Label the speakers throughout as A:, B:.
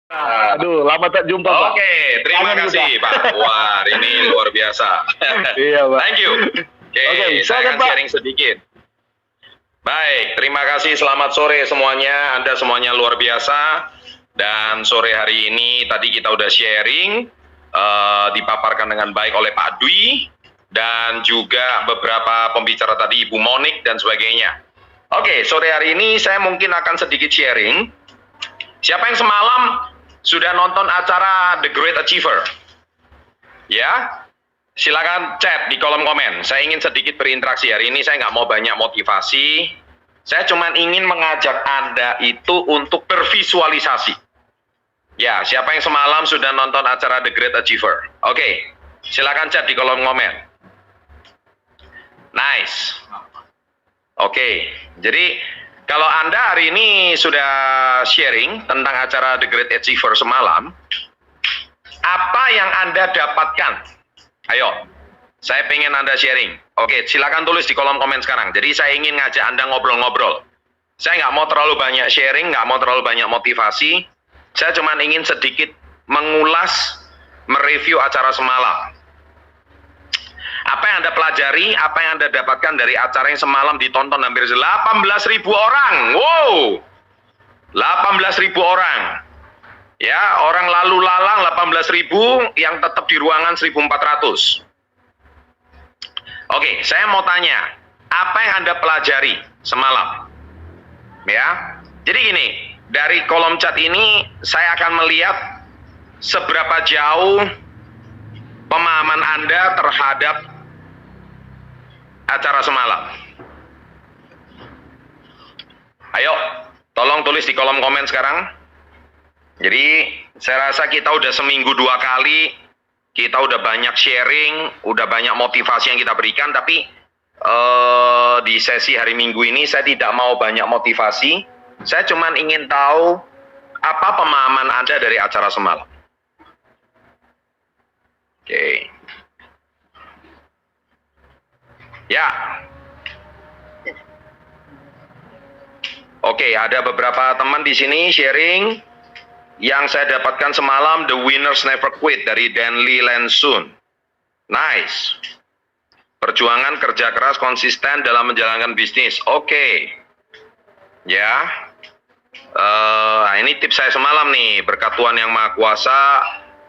A: Aduh, lama tak jumpa, Pak.
B: Oke, terima kasih, Pak. Wah, ini luar biasa.
A: Iya, Pak.
B: Thank you. Oke, saya akan sharing sedikit. Baik, terima kasih. Selamat sore semuanya. Anda semuanya luar biasa. Dan sore hari ini tadi kita udah sharing, dipaparkan dengan baik oleh Pak Dwi, dan juga beberapa pembicara tadi, Ibu Monik, dan sebagainya. Oke, sore hari ini saya mungkin akan sedikit sharing. Siapa yang semalam sudah nonton acara The Great Achiever? Ya, silakan chat di kolom komen. Saya ingin sedikit berinteraksi hari ini. Saya nggak mau banyak motivasi. Saya cuma ingin mengajak Anda itu untuk bervisualisasi. Ya, siapa yang semalam sudah nonton acara The Great Achiever? Oke, silakan chat di kolom komen. Nice. Oke, jadi kalau Anda hari ini sudah sharing tentang acara The Great Achiever semalam, apa yang Anda dapatkan? Ayo, saya pengen Anda sharing. Oke, silakan tulis di kolom komen sekarang. Jadi saya ingin ngajak Anda ngobrol-ngobrol. Saya nggak mau terlalu banyak sharing, nggak mau terlalu banyak motivasi. Saya cuma ingin sedikit mengulas, mereview acara semalam. Apa yang Anda pelajari, apa yang Anda dapatkan dari acara yang semalam ditonton hampir 18.000 orang. Wow, 18.000 orang. Ya, orang lalu lalang 18.000, yang tetap di ruangan 1.400. Oke, saya mau tanya, apa yang Anda pelajari semalam? Ya, jadi gini, dari kolom chat ini saya akan melihat seberapa jauh pemahaman Anda terhadap acara semalam. Ayo, tolong tulis di kolom komen sekarang. Jadi, saya rasa kita udah seminggu 2 kali, kita udah banyak sharing, udah banyak motivasi yang kita berikan, tapi di sesi hari Minggu ini saya tidak mau banyak motivasi. Saya cuma ingin tahu apa pemahaman Anda dari acara semalam. Oke. Ya. Oke, ada beberapa teman di sini sharing. Yang saya dapatkan semalam, The Winners Never Quit dari Dan Lee Lansun. Nice. Perjuangan kerja keras konsisten dalam menjalankan bisnis. Oke. Ya. Ini tips saya semalam nih. Berkat Tuhan Yang Maha Kuasa,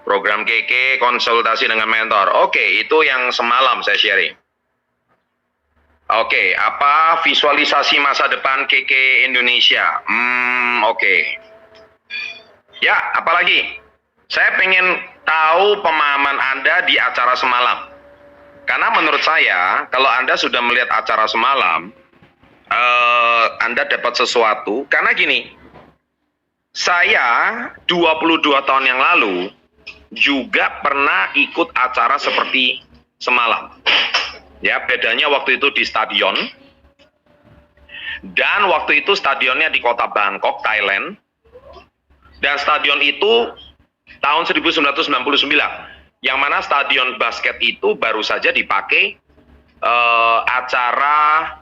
B: program KK, konsultasi dengan mentor. Oke, itu yang semalam saya sharing. Oke, apa visualisasi masa depan KK Indonesia? Oke. Ya, apalagi? Saya pengen tahu pemahaman Anda di acara semalam. Karena menurut saya, kalau Anda sudah melihat acara semalam, Anda dapat sesuatu. Karena gini, saya 22 tahun yang lalu juga pernah ikut acara seperti semalam. Ya, bedanya waktu itu di stadion. Dan waktu itu stadionnya di kota Bangkok, Thailand. Dan stadion itu tahun 1999, yang mana stadion basket itu baru saja dipakai acara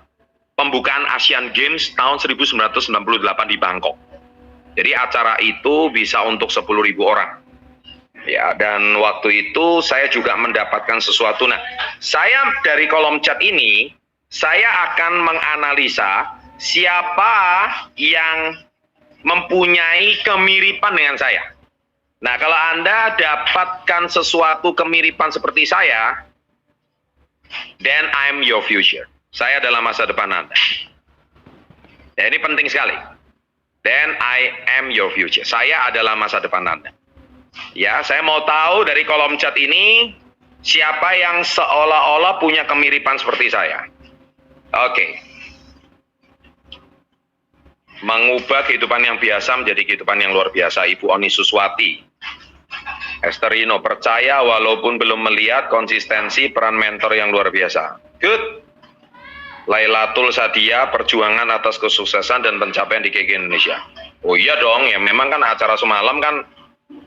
B: pembukaan Asian Games tahun 1998 di Bangkok. Jadi acara itu bisa untuk 10.000 orang. Ya, dan waktu itu saya juga mendapatkan sesuatu. Nah, saya dari kolom chat ini, saya akan menganalisa siapa yang mempunyai kemiripan dengan saya. Nah, kalau Anda dapatkan sesuatu kemiripan seperti saya, then I'm your future. Saya adalah masa depan Anda. Ya, ini penting sekali. Then I am your future. Saya adalah masa depan Anda. Ya, saya mau tahu dari kolom chat ini, siapa yang seolah-olah punya kemiripan seperti saya. Oke. Mengubah kehidupan yang biasa menjadi kehidupan yang luar biasa. Ibu Oni Suswati. Esterino, percaya walaupun belum melihat konsistensi peran mentor yang luar biasa. Good. Lailatul Sadia, perjuangan atas kesuksesan dan pencapaian di KK Indonesia. Oh iya dong, ya memang kan acara semalam kan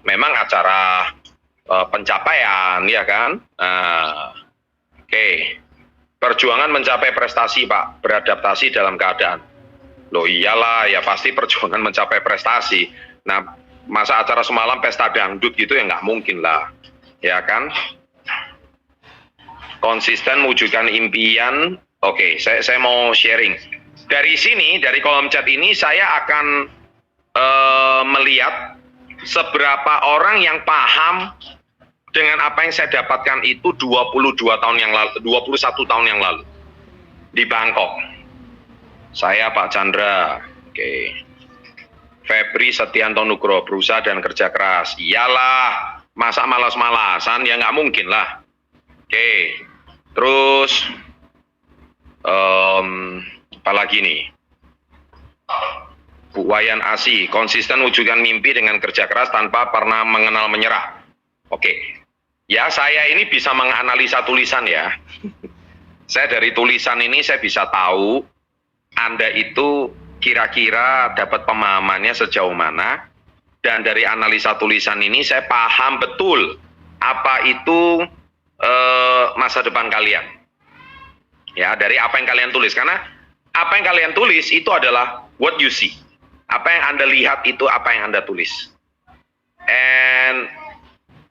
B: memang acara pencapaian, ya kan? Oke. Perjuangan mencapai prestasi, Pak. Beradaptasi dalam keadaan. Loh iyalah, ya pasti perjuangan mencapai prestasi. Nah, Masa acara semalam pesta dangdut gitu ya nggak mungkin lah, ya kan? Konsisten mewujudkan impian. Oke, saya mau sharing. Dari sini, dari kolom chat ini saya akan melihat seberapa orang yang paham dengan apa yang saya dapatkan itu 21 tahun yang lalu di Bangkok. Saya Pak Chandra, oke. Febri Setianto Nugroho, berusaha dan kerja keras. Iyalah, masa malas-malasan ya nggak mungkin lah. Oke, terus apalagi nih? Bu Wayan Asi, konsisten wujudkan mimpi dengan kerja keras tanpa pernah mengenal menyerah. Oke, ya saya ini bisa menganalisa tulisan ya. Saya dari tulisan ini saya bisa tahu Anda itu kira-kira dapat pemahamannya sejauh mana. Dan dari analisa tulisan ini saya paham betul apa itu masa depan kalian. Ya, dari apa yang kalian tulis. Karena apa yang kalian tulis itu adalah what you see. Apa yang Anda lihat itu apa yang Anda tulis. And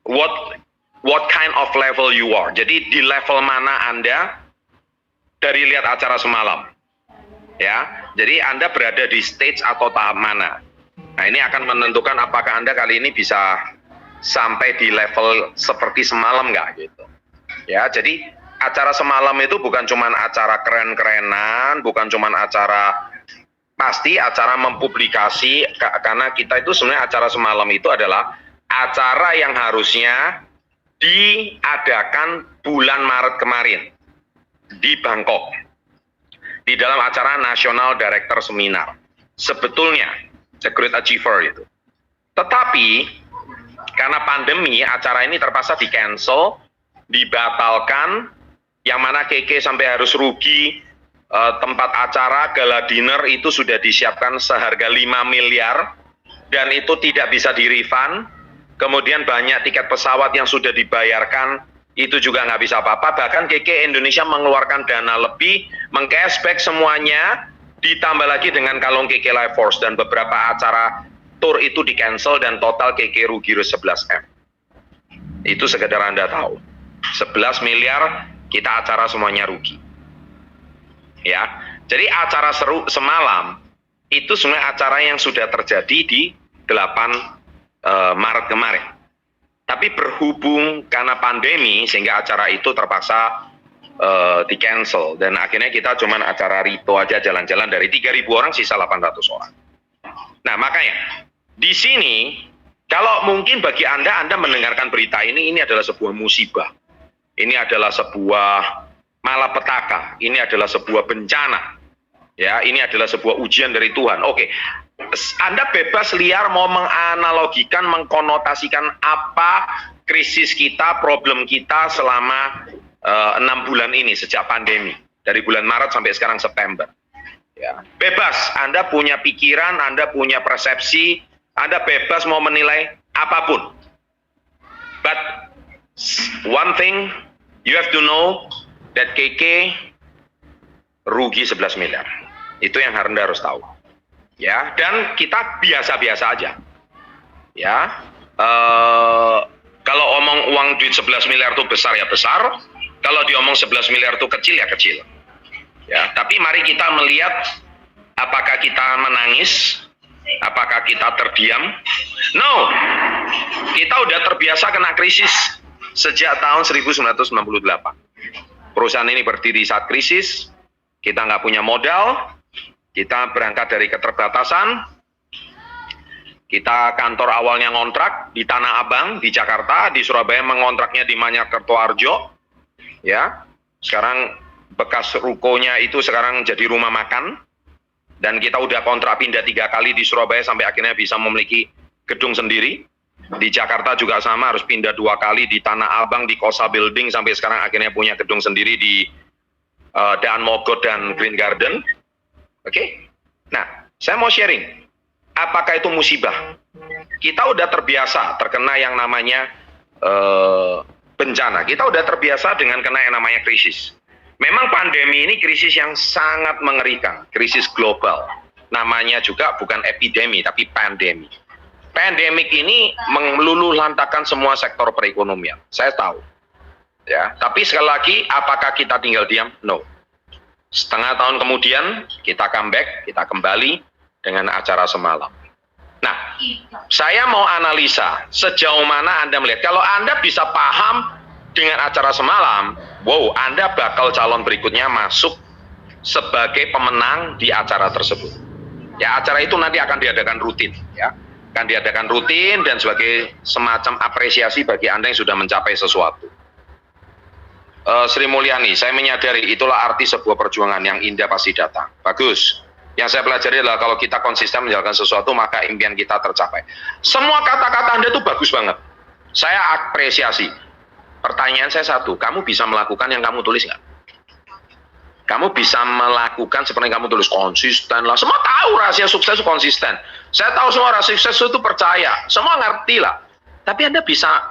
B: what kind of level you are. Jadi di level mana Anda dari lihat acara semalam. Ya, jadi Anda berada di stage atau tahap mana. Nah, ini akan menentukan apakah Anda kali ini bisa sampai di level seperti semalam nggak gitu. Ya, jadi acara semalam itu bukan cuma acara keren-kerenan, bukan cuma acara pasti acara mempublikasi, karena kita itu sebenarnya acara semalam itu adalah acara yang harusnya diadakan bulan Maret kemarin di Bangkok di dalam acara National Director Seminar. Sebetulnya The Great Achiever itu. Tetapi karena pandemi acara ini terpaksa di-cancel, dibatalkan, yang mana Keke sampai harus rugi. Tempat acara gala dinner itu sudah disiapkan seharga 5 miliar dan itu tidak bisa di-refund. Kemudian banyak tiket pesawat yang sudah dibayarkan itu juga nggak bisa apa-apa. Bahkan Keke Indonesia mengeluarkan dana lebih, meng-cashback semuanya, ditambah lagi dengan kalung Keke Life Force dan beberapa acara tour itu di-cancel dan total Keke rugi 11 M. Itu sekedar Anda tahu. 11 miliar kita acara semuanya rugi. Ya, jadi acara seru semalam itu sebenarnya acara yang sudah terjadi di 8 Maret kemarin. Tapi berhubung karena pandemi sehingga acara itu terpaksa di-cancel dan akhirnya kita cuman acara Rito aja jalan-jalan dari 3.000 orang sisa 800 orang. Nah, makanya di sini kalau mungkin bagi Anda mendengarkan berita ini adalah sebuah musibah. Ini adalah sebuah malapetaka, ini adalah sebuah bencana, ya, ini adalah sebuah ujian dari Tuhan. Oke, Anda bebas liar mau menganalogikan, mengkonotasikan apa krisis kita, problem kita selama 6 bulan ini sejak pandemi, dari bulan Maret sampai sekarang September. Ya, bebas, Anda punya pikiran, Anda punya persepsi, Anda bebas mau menilai apapun. But one thing you have to know, that KK rugi 11 miliar. Itu yang Anda harus tahu. Ya, dan kita biasa-biasa aja. Ya. Kalau omong uang duit 11 miliar itu besar ya besar, kalau diomong 11 miliar itu kecil ya kecil. Ya, tapi mari kita melihat apakah kita menangis, apakah kita terdiam. No. Kita udah terbiasa kena krisis sejak tahun 1998. Perusahaan ini berdiri saat krisis, kita nggak punya modal, kita berangkat dari keterbatasan, kita kantor awalnya ngontrak di Tanah Abang, di Jakarta, di Surabaya mengontraknya di Manyar-Kertoharjo, ya, sekarang bekas rukonya itu sekarang jadi rumah makan, dan kita udah kontrak pindah 3 kali di Surabaya sampai akhirnya bisa memiliki gedung sendiri. Di Jakarta juga sama, harus pindah 2 kali di Tanah Abang, di Kosa Building, sampai sekarang akhirnya punya gedung sendiri di Daan Mogot dan Green Garden. Oke? Nah, saya mau sharing. Apakah itu musibah? Kita udah terbiasa terkena yang namanya bencana. Kita udah terbiasa dengan kena yang namanya krisis. Memang pandemi ini krisis yang sangat mengerikan, krisis global. Namanya juga bukan epidemi, tapi pandemi. pandemik ini meluluhlantakan semua sektor perekonomian. Saya tahu. Ya, tapi sekali lagi, apakah kita tinggal diam? No. Setengah tahun kemudian, kita comeback, kita kembali dengan acara semalam. Nah, saya mau analisa sejauh mana Anda melihat. Kalau Anda bisa paham dengan acara semalam, wow, Anda bakal calon berikutnya masuk sebagai pemenang di acara tersebut. Ya, acara itu nanti akan diadakan rutin, ya. Akan diadakan rutin dan sebagai semacam apresiasi bagi Anda yang sudah mencapai sesuatu. Sri Mulyani, saya menyadari itulah arti sebuah perjuangan yang indah pasti datang. Bagus. Yang saya pelajari adalah kalau kita konsisten menjalankan sesuatu, maka impian kita tercapai. Semua kata-kata Anda itu bagus banget. Saya apresiasi. Pertanyaan saya satu, kamu bisa melakukan yang kamu tulis nggak? Kamu bisa melakukan seperti yang kamu tulis, konsisten lah. Semua tahu rahasia sukses itu konsisten. Saya tahu semua rahasia sukses itu percaya. Semua ngerti lah. Tapi Anda bisa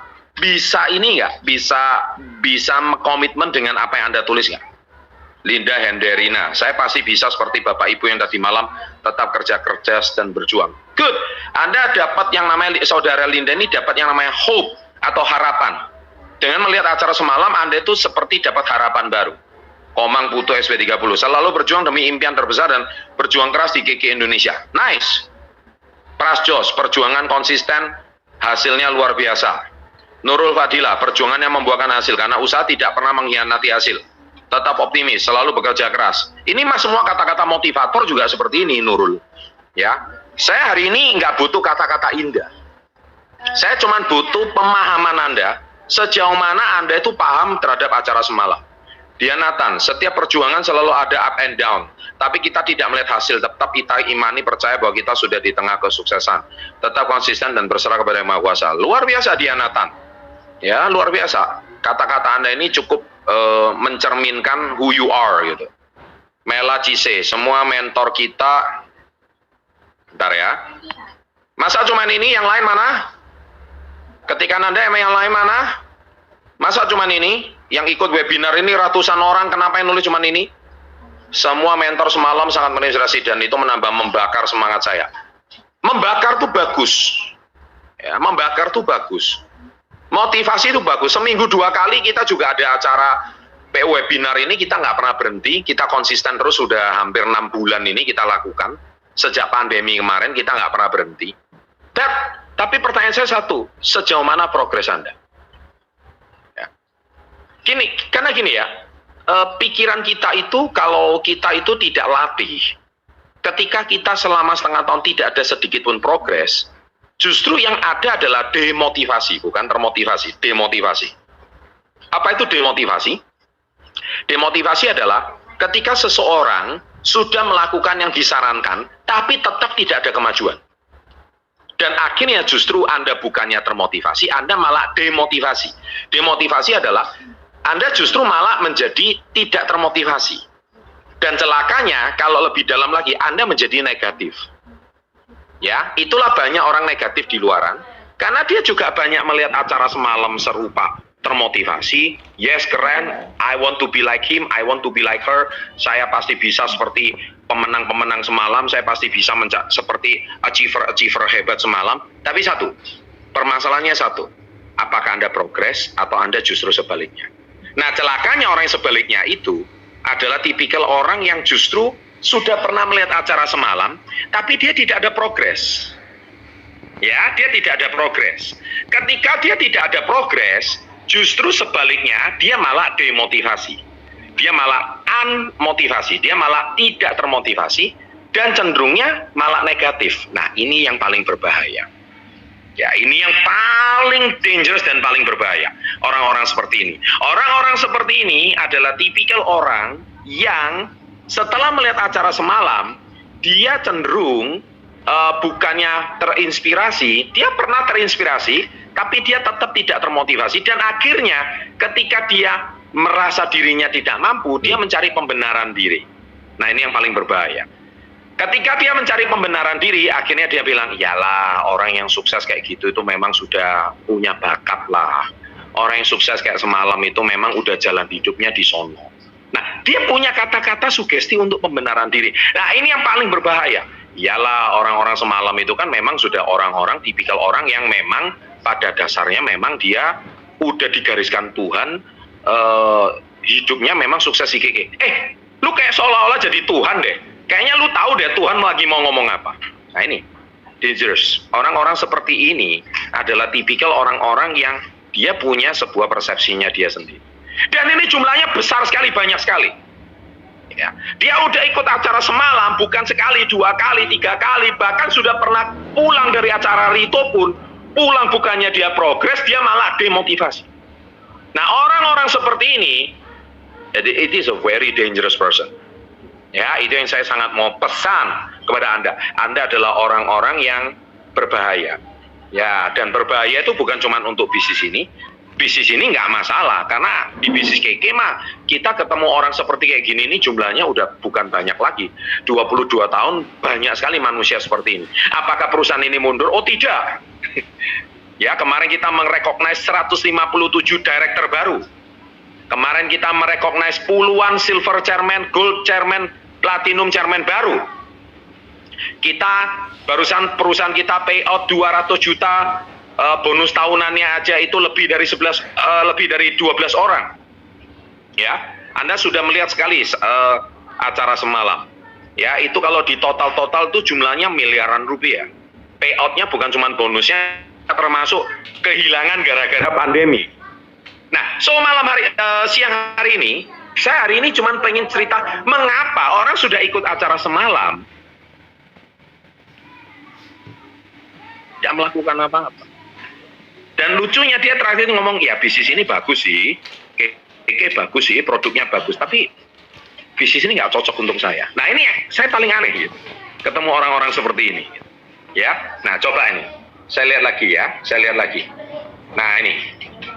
B: ini nggak? Bisa komitmen dengan apa yang Anda tulis nggak? Linda Henderina, saya pasti bisa seperti Bapak Ibu yang tadi malam tetap kerja dan berjuang. Good. Anda dapat yang namanya, saudara Linda ini dapat yang namanya hope atau harapan. Dengan melihat acara semalam, Anda itu seperti dapat harapan baru. Komang Putu SP30, selalu berjuang demi impian terbesar dan berjuang keras di KK Indonesia. Nice. Pras Jos, perjuangan konsisten, hasilnya luar biasa. Nurul Fadila, perjuangan yang membuahkan hasil karena usaha tidak pernah mengkhianati hasil. Tetap optimis, selalu bekerja keras. Ini mas semua kata-kata motivator juga seperti ini, Nurul. Ya, saya hari ini nggak butuh kata-kata indah. Saya cuma butuh pemahaman Anda sejauh mana Anda itu paham terhadap acara semalam. Dianatan, setiap perjuangan selalu ada up and down. Tapi kita tidak melihat hasil, tetap kita imani percaya bahwa kita sudah di tengah kesuksesan. Tetap konsisten dan berserah kepada Yang Maha Kuasa. Luar biasa Dianatan. Ya, luar biasa. Kata-kata Anda ini cukup mencerminkan who you are gitu. Mela Cise, semua mentor kita. Bentar ya. Masa cuman ini, yang lain mana? Ketika Anda yang lain mana? Masa cuman ini? Yang ikut webinar ini ratusan orang, kenapa yang nulis cuman ini? Semua mentor semalam sangat menginspirasi dan itu membakar semangat saya. Membakar tuh bagus. Ya, membakar tuh bagus. Motivasi itu bagus. Seminggu 2 kali kita juga ada acara PU webinar ini, kita nggak pernah berhenti. Kita konsisten terus, sudah hampir 6 bulan ini kita lakukan. Sejak pandemi kemarin kita nggak pernah berhenti. Tapi pertanyaan saya satu, sejauh mana progres Anda? Ya. Karena gini ya, pikiran kita itu, kalau kita itu tidak latih, ketika kita selama setengah tahun tidak ada sedikit pun progres, justru yang ada adalah demotivasi, bukan termotivasi, demotivasi. Apa itu demotivasi? Demotivasi adalah ketika seseorang sudah melakukan yang disarankan, tapi tetap tidak ada kemajuan. Dan akhirnya justru Anda bukannya termotivasi, Anda malah demotivasi. Demotivasi adalah Anda justru malah menjadi tidak termotivasi. Dan celakanya, kalau lebih dalam lagi, Anda menjadi negatif. Ya, itulah banyak orang negatif di luaran, karena dia juga banyak melihat acara semalam serupa, termotivasi, yes keren, I want to be like him, I want to be like her, saya pasti bisa seperti pemenang-pemenang semalam, saya pasti bisa seperti achiever hebat semalam. Tapi satu, permasalahannya satu, apakah Anda progres atau Anda justru sebaliknya? Nah, celakanya orang yang sebaliknya itu adalah tipikal orang yang justru sudah pernah melihat acara semalam, tapi dia tidak ada progres. Ya, dia tidak ada progres. Ketika dia tidak ada progres, justru sebaliknya dia malah demotivasi. Dia malah unmotivasi, dia malah tidak termotivasi, dan cenderungnya malah negatif. Nah, ini yang paling berbahaya. Ya, ini yang paling dangerous dan paling berbahaya. Orang-orang seperti ini. Orang-orang seperti ini adalah tipikal orang yang setelah melihat acara semalam, dia cenderung bukannya terinspirasi, dia pernah terinspirasi, tapi dia tetap tidak termotivasi. Dan akhirnya ketika dia merasa dirinya tidak mampu, dia mencari pembenaran diri. Nah, ini yang paling berbahaya. Ketika dia mencari pembenaran diri, akhirnya dia bilang, iyalah, orang yang sukses kayak gitu itu memang sudah punya bakat lah. Orang yang sukses kayak semalam itu memang udah jalan hidupnya di sono. Nah, dia punya kata-kata sugesti untuk pembenaran diri. Nah, ini yang paling berbahaya. Iyalah, orang-orang semalam itu kan memang sudah orang-orang tipikal orang yang memang pada dasarnya memang dia udah digariskan Tuhan, hidupnya memang sukses si Keke. Lu kayak seolah-olah jadi Tuhan deh. Kayaknya lu tahu deh Tuhan lagi mau ngomong apa. Nah ini dangerous. Orang-orang seperti ini adalah tipikal orang-orang yang dia punya sebuah persepsinya dia sendiri. Dan ini jumlahnya besar sekali, banyak sekali. Ya. Dia udah ikut acara semalam bukan sekali, 2 kali, 3 kali, bahkan sudah pernah pulang dari acara Rito pun, pulang bukannya dia progres, dia malah demotivasi. Nah, orang-orang seperti ini, it is a very dangerous person. Ya, itu yang saya sangat mau pesan kepada Anda. Anda adalah orang-orang yang berbahaya. Ya, dan berbahaya itu bukan cuma untuk bisnis ini. Bisnis ini nggak masalah, karena di bisnis Keke mah kita ketemu orang seperti kayak gini ini jumlahnya udah bukan banyak lagi. 22 tahun banyak sekali manusia seperti ini. Apakah perusahaan ini mundur? Oh tidak. Ya, kemarin kita merecognize 157 director baru. Kemarin kita merecognize puluhan silver chairman, gold chairman, platinum chairman baru. Kita barusan perusahaan kita payout 200 juta. Bonus tahunannya aja itu lebih dari 12 orang. Ya, Anda sudah melihat sekali acara semalam. Ya, itu kalau di total itu jumlahnya miliaran rupiah. Payoutnya bukan cuma bonusnya, termasuk kehilangan gara-gara pandemi. Nah, so siang hari ini, saya hari ini cuma pengen cerita mengapa orang sudah ikut acara semalam tidak melakukan apa-apa. Dan lucunya dia terakhir ngomong, ya bisnis ini bagus sih, Keke bagus sih, produknya bagus, tapi bisnis ini nggak cocok untuk saya. Nah ini saya paling aneh gitu, ketemu orang-orang seperti ini. Ya, nah coba ini, saya lihat lagi. Nah ini,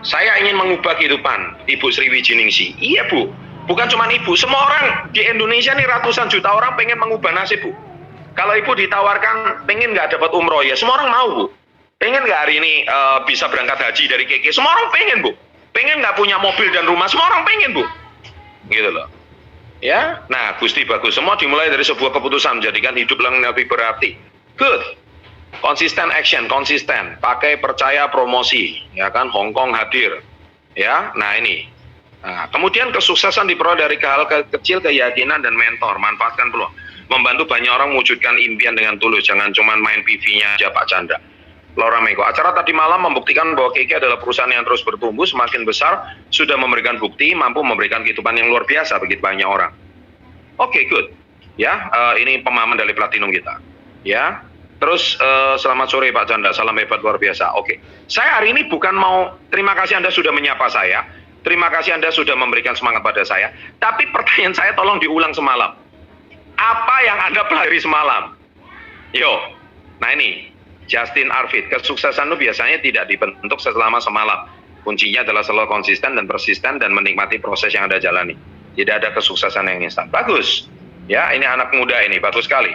B: saya ingin mengubah kehidupan Ibu Sri Wijiningsih. Iya Bu, bukan cuma Ibu, semua orang di Indonesia nih ratusan juta orang pengen mengubah nasib Bu. Kalau Ibu ditawarkan pengen nggak dapat umroh ya, semua orang mau Bu. Pengen nggak hari ini bisa berangkat haji dari Keke? Semua orang pengen Bu. Pengen nggak punya mobil dan rumah? Semua orang pengen Bu. Gitu loh. Ya, nah Gusti bagus. Semua dimulai dari sebuah keputusan menjadikan hidup lebih berarti. Good. Konsisten action, konsisten. Pakai percaya promosi. Ya kan, Hong Kong hadir. Ya, nah ini. Nah, kemudian kesuksesan diperoleh dari hal kecil, keyakinan dan mentor. Manfaatkan peluang. Membantu banyak orang mewujudkan impian dengan tulus. Jangan cuma main PV-nya aja Pak Chandra. Laura Mego. Acara tadi malam membuktikan bahwa Keke adalah perusahaan yang terus bertumbuh, semakin besar, sudah memberikan bukti, mampu memberikan kehidupan yang luar biasa bagi banyak orang. Oke, good. Ya, ini pemahaman dari platinum kita. Ya, terus selamat sore Pak Chandra, salam hebat luar biasa. Oke, saya hari ini bukan mau terima kasih Anda sudah menyapa saya, terima kasih Anda sudah memberikan semangat pada saya. Tapi pertanyaan saya tolong diulang semalam. Apa yang Anda pelajari semalam? Yo, nah ini. Justin Arvid, kesuksesan itu biasanya tidak dibentuk selama semalam. Kuncinya adalah selalu konsisten dan persisten dan menikmati proses yang Anda jalani. Tidak ada kesuksesan yang instan. Bagus. Ya, ini anak muda ini, bagus sekali.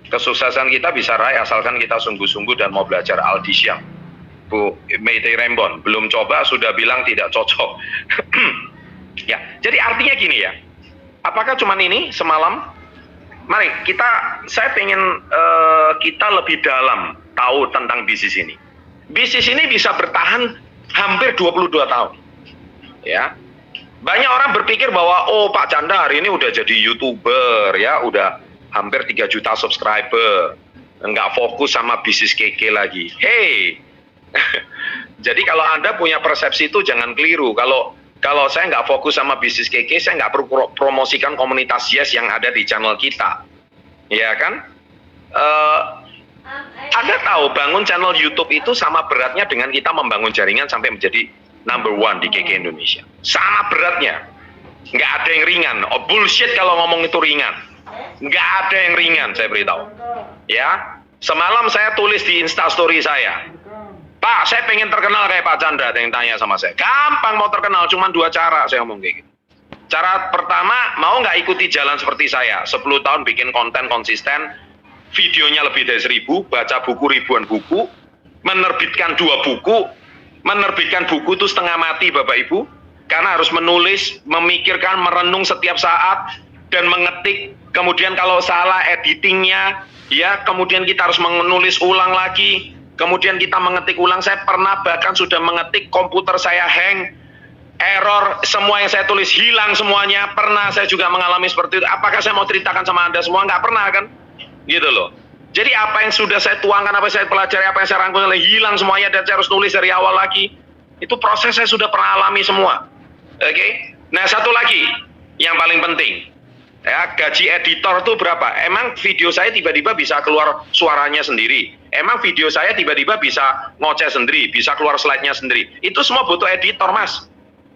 B: Kesuksesan kita bisa raih asalkan kita sungguh-sungguh dan mau belajar Aldi Syam. Bu Mayday Rembon, belum coba sudah bilang tidak cocok. Ya, jadi artinya gini ya. Apakah cuman ini semalam? Mari saya pengen kita lebih dalam tahu tentang bisnis ini. Bisnis ini bisa bertahan hampir 22 tahun. Ya. Banyak orang berpikir bahwa oh Pak Chandra hari ini udah jadi YouTuber ya, udah hampir 3 juta subscriber. Nggak fokus sama bisnis Keke lagi. Hey. Jadi kalau Anda punya persepsi itu jangan keliru. Kalau saya nggak fokus sama bisnis Keke, saya nggak perlu promosikan komunitas Yes yang ada di channel kita. Ya kan? Anda tahu bangun channel YouTube itu sama beratnya dengan kita membangun jaringan sampai menjadi number 1 di Keke Indonesia. Sama beratnya. Nggak ada yang ringan. Oh bullshit kalau ngomong itu ringan. Nggak ada yang ringan, saya beritahu. Ya, semalam saya tulis di Instastory saya. Pak, saya pengen terkenal kayak Pak Chandra. Ada yang tanya sama saya. Gampang mau terkenal, cuma 2 cara saya ngomong kayak gitu. Cara pertama, mau nggak ikuti jalan seperti saya. 10 tahun bikin konten konsisten. Videonya lebih dari 1000, baca buku ribuan buku, menerbitkan 2 buku, menerbitkan buku itu setengah mati Bapak Ibu, karena harus menulis, memikirkan, merenung setiap saat, dan mengetik, kemudian kalau salah editingnya, ya, kemudian kita harus menulis ulang lagi, kemudian kita mengetik ulang. Saya pernah bahkan sudah mengetik, komputer saya hang, error, semua yang saya tulis hilang semuanya. Pernah saya juga mengalami seperti itu. Apakah saya mau ceritakan sama Anda semua? Nggak pernah kan? Gitu loh. Jadi apa yang sudah saya tuangkan, apa yang saya pelajari, apa yang saya rangkum, hilang semuanya dan saya harus nulis dari awal lagi. Itu proses saya sudah pernah alami semua. Oke? Nah, satu lagi yang paling penting. Ya, gaji editor itu berapa? Emang video saya tiba-tiba bisa keluar suaranya sendiri? Emang video saya tiba-tiba bisa ngoceh sendiri, bisa keluar slide-nya sendiri? Itu semua butuh editor, Mas.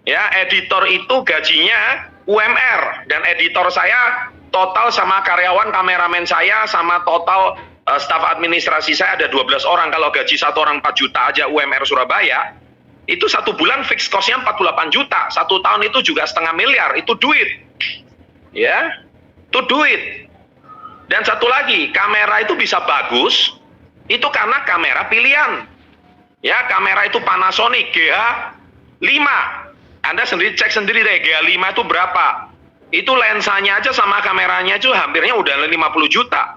B: Ya, editor itu gajinya UMR, dan editor saya total sama karyawan, kameramen saya, sama total staf administrasi saya ada 12 orang. Kalau gaji satu orang 4 juta aja UMR Surabaya, itu satu bulan fixed cost-nya 48 juta. Satu tahun itu juga 0,5 miliar, itu duit. Ya, itu duit. Dan satu lagi, kamera itu bisa bagus, itu karena kamera pilihan. Ya, kamera itu Panasonic GH5. Anda sendiri cek sendiri deh, GH5 itu berapa. Itu lensanya aja sama kameranya itu hampirnya udah 50 juta.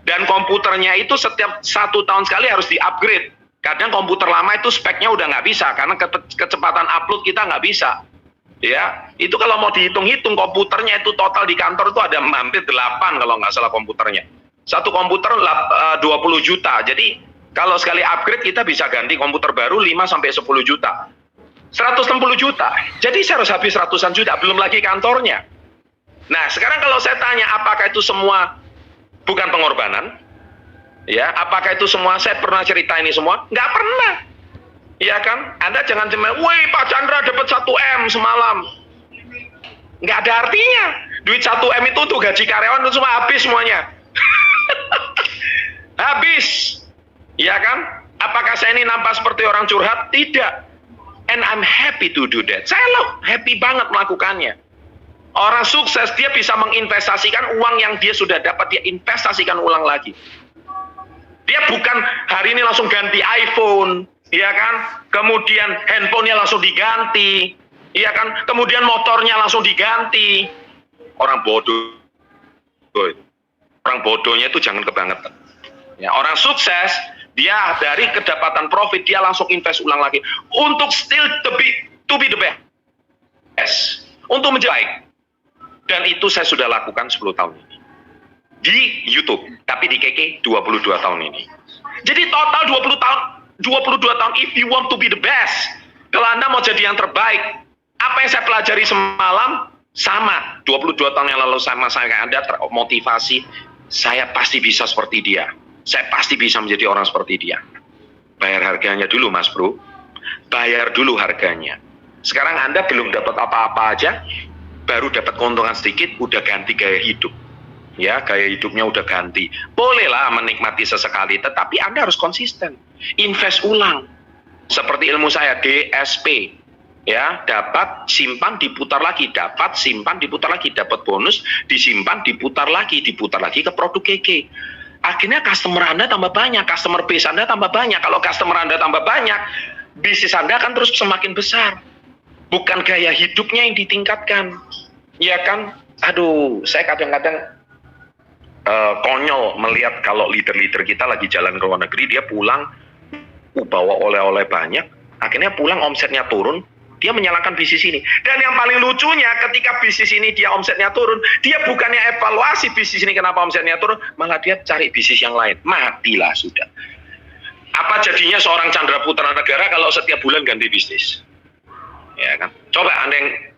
B: Dan komputernya itu setiap 1 tahun sekali harus di-upgrade. Kadang komputer lama itu speknya udah nggak bisa, karena kecepatan upload kita nggak bisa. Ya, itu kalau mau dihitung-hitung komputernya itu total di kantor itu ada hampir 8 kalau nggak salah komputernya. Satu komputer 20 juta. Jadi kalau sekali upgrade kita bisa ganti komputer baru 5-10 juta. 160 juta. Jadi saya harus habis ratusan juta, belum lagi kantornya. Nah, sekarang kalau saya tanya apakah itu semua bukan pengorbanan? Ya, apakah itu semua saya pernah cerita ini semua? Nggak pernah. Iya kan? Anda jangan cuma, woi Pak Chandra dapat 1 M semalam. Nggak ada artinya. Duit 1 M itu untuk gaji karyawan itu semua habis semuanya. Habis. Iya kan? Apakah saya ini nampak seperti orang curhat? Tidak. And I'm happy to do that. Saya happy banget melakukannya. Orang sukses, dia bisa menginvestasikan uang yang dia sudah dapat, dia investasikan ulang lagi. Dia bukan hari ini langsung ganti iPhone, ya kan? Kemudian handphonenya langsung diganti, ya kan? Kemudian motornya langsung diganti. Orang bodoh. Orang bodohnya itu jangan kebangetan. Ya, orang sukses, dia dari kedapatan profit, dia langsung invest ulang lagi. Untuk still to be the best. Untuk menjadi baik. Dan itu saya sudah lakukan 10 tahun ini. Di YouTube, tapi di KK 22 tahun ini. Jadi total 22 tahun, if you want to be the best. Kalau Anda mau jadi yang terbaik, apa yang saya pelajari semalam, sama. 22 tahun yang lalu sama saya, Anda termotivasi, saya pasti bisa seperti dia. Saya pasti bisa menjadi orang seperti dia. Bayar harganya dulu, Mas Bro. Bayar dulu harganya. Sekarang Anda belum dapat apa-apa aja, baru dapat keuntungan sedikit, udah ganti gaya hidup. Ya, gaya hidupnya udah ganti. Bolehlah menikmati sesekali, tetapi Anda harus konsisten. Invest ulang. Seperti ilmu saya, DSP. Ya, dapat, simpan, diputar lagi. Dapat, simpan, diputar lagi. Dapat bonus, disimpan, diputar lagi ke produk KK. Akhirnya customer Anda tambah banyak, customer base Anda tambah banyak. Kalau customer Anda tambah banyak, bisnis Anda akan terus semakin besar. Bukan gaya hidupnya yang ditingkatkan. Ya kan? Aduh, saya kadang-kadang konyol melihat kalau leader-leader kita lagi jalan ke luar negeri, dia pulang bawa oleh-oleh banyak, akhirnya pulang omsetnya turun, dia menyalahkan bisnis ini. Dan yang paling lucunya, ketika bisnis ini dia omsetnya turun, dia bukannya evaluasi bisnis ini kenapa omsetnya turun, malah dia cari bisnis yang lain. Matilah sudah. Apa jadinya seorang Chandra Putra Negara kalau setiap bulan ganti bisnis? Ya kan? Coba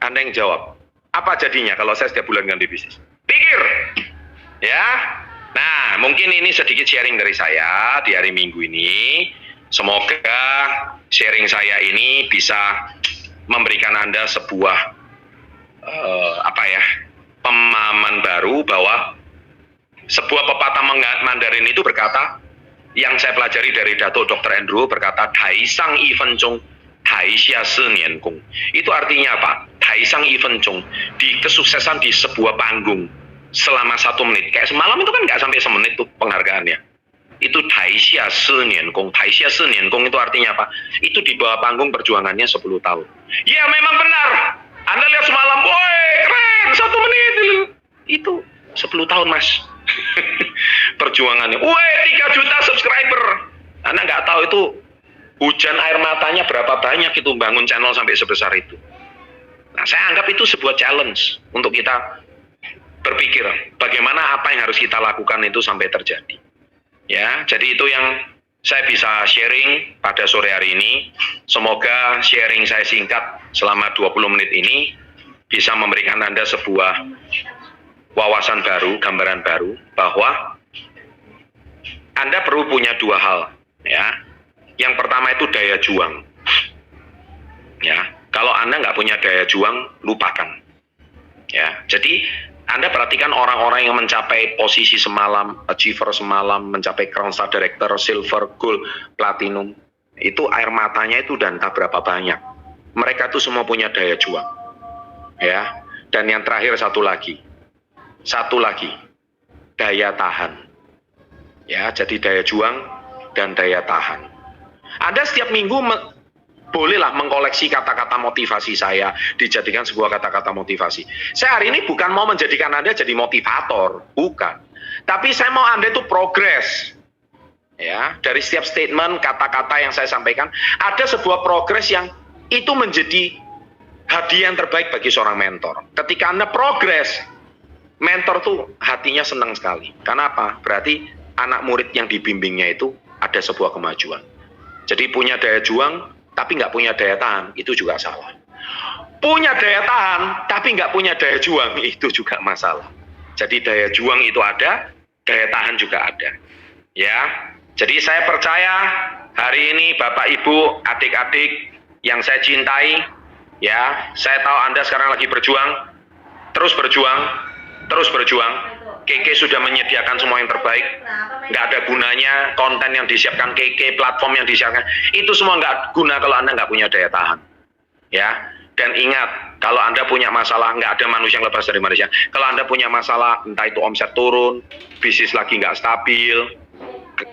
B: Anda yang jawab. Apa jadinya kalau saya setiap bulan ganti bisnis? Pikir. Ya. Nah, mungkin ini sedikit sharing dari saya di hari Minggu ini. Semoga sharing saya ini bisa memberikan Anda sebuah pemahaman baru bahwa sebuah pepatah Mandarin itu berkata, yang saya pelajari dari Dato Dr. Andrew berkata, Dai Sang Yi Fen Zhong, Dai Xia Si Nian Gong. Itu artinya apa? Dai Sang Yi Fen Zhong, di kesuksesan di sebuah panggung selama 1 menit. Kayak semalam itu kan nggak sampai 1 menit tuh penghargaannya. Itu Dai Xia Si Nian Gong. Dai Xia Si Nian Gong itu artinya apa? Itu di bawah panggung perjuangannya 10 tahun. Ya memang benar. Anda lihat semalam, woi keren 1 menit. Itu 10 tahun, Mas. Perjuangannya. Woi, 3 juta subscriber. Anda nggak tahu itu hujan air matanya berapa banyak itu bangun channel sampai sebesar itu. Nah, saya anggap itu sebuah challenge untuk kita berpikir bagaimana apa yang harus kita lakukan itu sampai terjadi. Ya, jadi itu yang saya bisa sharing pada sore hari ini. Semoga sharing saya singkat selama 20 menit ini bisa memberikan Anda sebuah wawasan baru, gambaran baru bahwa Anda perlu punya 2 hal, ya. Yang pertama itu daya juang. Ya, kalau Anda nggak punya daya juang, lupakan. Ya, jadi Anda perhatikan orang-orang yang mencapai posisi semalam, achiever semalam, mencapai Crown Star Director, Silver, Gold, Platinum, itu air matanya itu dan tak berapa banyak. Mereka itu semua punya daya juang. Ya, dan yang terakhir satu lagi, daya tahan. Ya, jadi daya juang dan daya tahan. Anda setiap minggu bolehlah mengkoleksi kata-kata motivasi saya, dijadikan sebuah kata-kata motivasi. Saya hari ini bukan mau menjadikan Anda jadi motivator, bukan. Tapi saya mau Anda itu progres. Ya, dari setiap statement, kata-kata yang saya sampaikan, ada sebuah progres yang itu menjadi hadiah yang terbaik bagi seorang mentor. Ketika Anda progres, mentor tuh hatinya senang sekali. Karena apa? Berarti anak murid yang dibimbingnya itu ada sebuah kemajuan. Jadi punya daya juang, tapi nggak punya daya tahan, itu juga salah. Punya daya tahan, tapi nggak punya daya juang, itu juga masalah. Jadi daya juang itu ada, daya tahan juga ada. Ya, jadi saya percaya hari ini Bapak Ibu, adik-adik yang saya cintai, ya, saya tahu Anda sekarang lagi berjuang, terus berjuang, terus berjuang. Keke sudah menyediakan semua yang terbaik. Nggak ada gunanya konten yang disiapkan Keke, platform yang disiapkan, itu semua nggak guna kalau Anda nggak punya daya tahan. Ya, dan ingat, kalau Anda punya masalah, nggak ada manusia yang lepas dari manusia. Kalau Anda punya masalah, entah itu omset turun, bisnis lagi nggak stabil,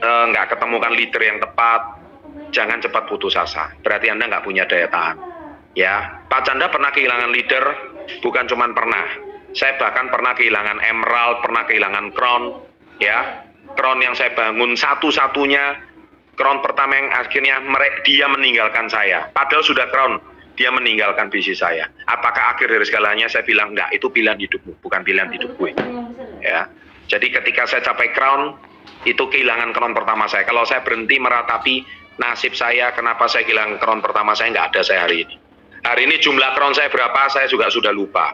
B: nggak ketemukan leader yang tepat, jangan cepat putus asa. Berarti Anda nggak punya daya tahan. Ya, Pak Chandra pernah kehilangan leader, bukan cuman pernah. Saya bahkan pernah kehilangan emerald, pernah kehilangan crown, ya. Crown yang saya bangun satu-satunya, crown pertama yang akhirnya dia meninggalkan saya. Padahal sudah crown, dia meninggalkan bisnis saya. Apakah akhir dari segalanya? Saya bilang enggak, itu pilihan hidupmu, bukan pilihan hidup gue. Ya. Jadi ketika saya capai crown, itu kehilangan crown pertama saya. Kalau saya berhenti meratapi nasib saya, kenapa saya kehilangan crown pertama saya, nggak ada saya hari ini. Hari ini jumlah crown saya berapa, saya juga sudah lupa.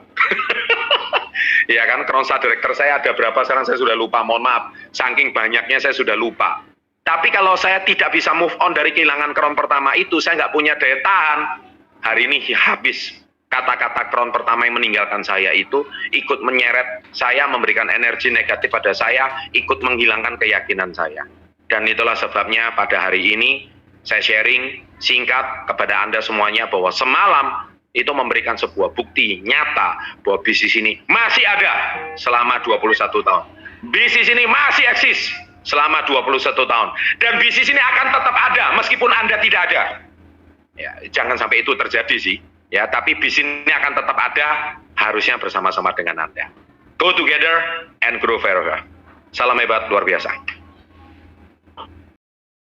B: Ya kan, Crown Star Director saya ada berapa sekarang saya sudah lupa, mohon maaf. Saking banyaknya saya sudah lupa. Tapi kalau saya tidak bisa move on dari kehilangan crown pertama itu, saya nggak punya daya tahan. Hari ini habis. Kata-kata crown pertama yang meninggalkan saya itu ikut menyeret saya, memberikan energi negatif pada saya, ikut menghilangkan keyakinan saya. Dan itulah sebabnya pada hari ini saya sharing singkat kepada Anda semuanya bahwa semalam itu memberikan sebuah bukti nyata bahwa bisnis ini masih ada selama 21 tahun. Bisnis ini masih eksis selama 21 tahun. Dan bisnis ini akan tetap ada meskipun Anda tidak ada. Ya, jangan sampai itu terjadi sih. Ya, tapi bisnis ini akan tetap ada harusnya bersama-sama dengan Anda. Go together and grow forever. Salam hebat luar biasa.